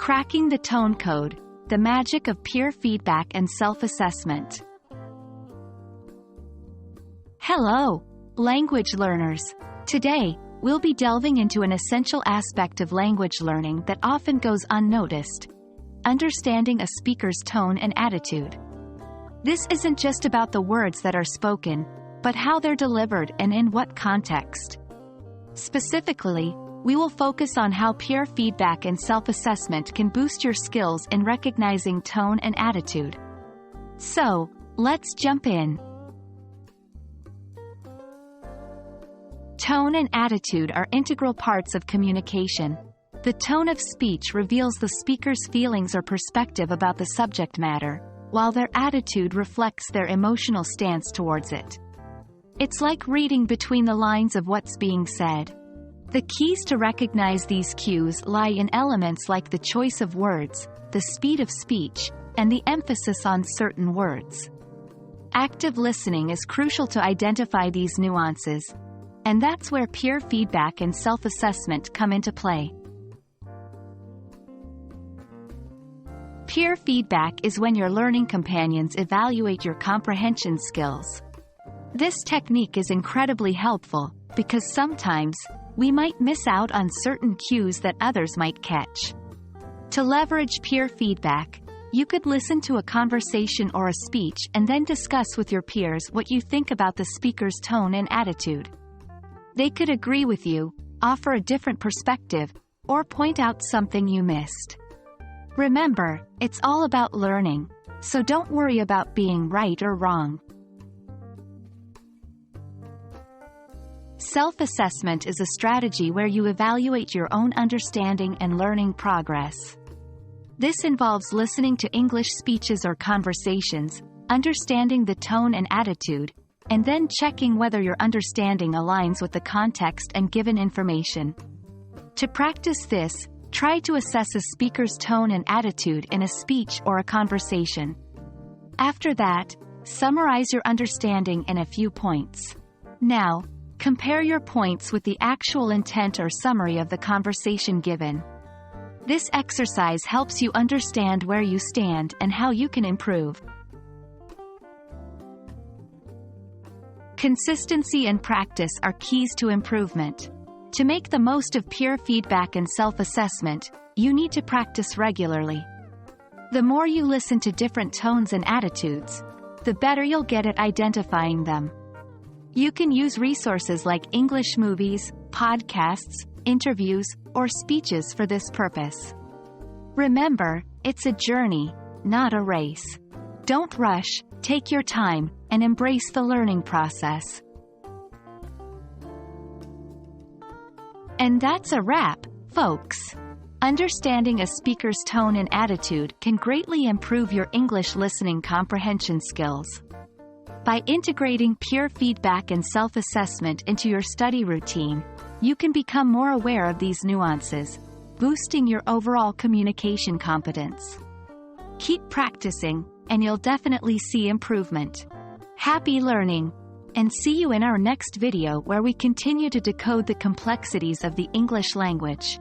Cracking the tone code, the magic of peer feedback and self-assessment. Hello, language learners. Today, we'll be delving into an essential aspect of language learning that often goes unnoticed: understanding a speaker's tone and attitude. This isn't just about the words that are spoken, but how they're delivered and in what context. Specifically, we will focus on how peer feedback and self-assessment can boost your skills in recognizing tone and attitude. So, let's jump in. Tone and attitude are integral parts of communication. The tone of speech reveals the speaker's feelings or perspective about the subject matter, while their attitude reflects their emotional stance towards it. It's like reading between the lines of what's being said. The keys to recognize these cues lie in elements like the choice of words, the speed of speech, and the emphasis on certain words. Active listening is crucial to identify these nuances, and that's where peer feedback and self-assessment come into play. Peer feedback is when your learning companions evaluate your comprehension skills. This technique is incredibly helpful, because sometimes, we might miss out on certain cues that others might catch. To leverage peer feedback, you could listen to a conversation or a speech and then discuss with your peers what you think about the speaker's tone and attitude. They could agree with you, offer a different perspective, or point out something you missed. Remember, it's all about learning, so don't worry about being right or wrong. Self-assessment is a strategy where you evaluate your own understanding and learning progress. This involves listening to English speeches or conversations, understanding the tone and attitude, and then checking whether your understanding aligns with the context and given information. To practice this, try to assess a speaker's tone and attitude in a speech or a conversation. After that, summarize your understanding in a few points. Now, compare your points with the actual intent or summary of the conversation given. This exercise helps you understand where you stand and how you can improve. Consistency and practice are keys to improvement. To make the most of peer feedback and self-assessment, you need to practice regularly. The more you listen to different tones and attitudes, the better you'll get at identifying them. You can use resources like English movies, podcasts, interviews, or speeches for this purpose. Remember, it's a journey, not a race. Don't rush, take your time, and embrace the learning process. And that's a wrap, folks. Understanding a speaker's tone and attitude can greatly improve your English listening comprehension skills. By integrating peer feedback and self-assessment into your study routine, you can become more aware of these nuances, boosting your overall communication competence. Keep practicing, and you'll definitely see improvement. Happy learning! And see you in our next video where we continue to decode the complexities of the English language.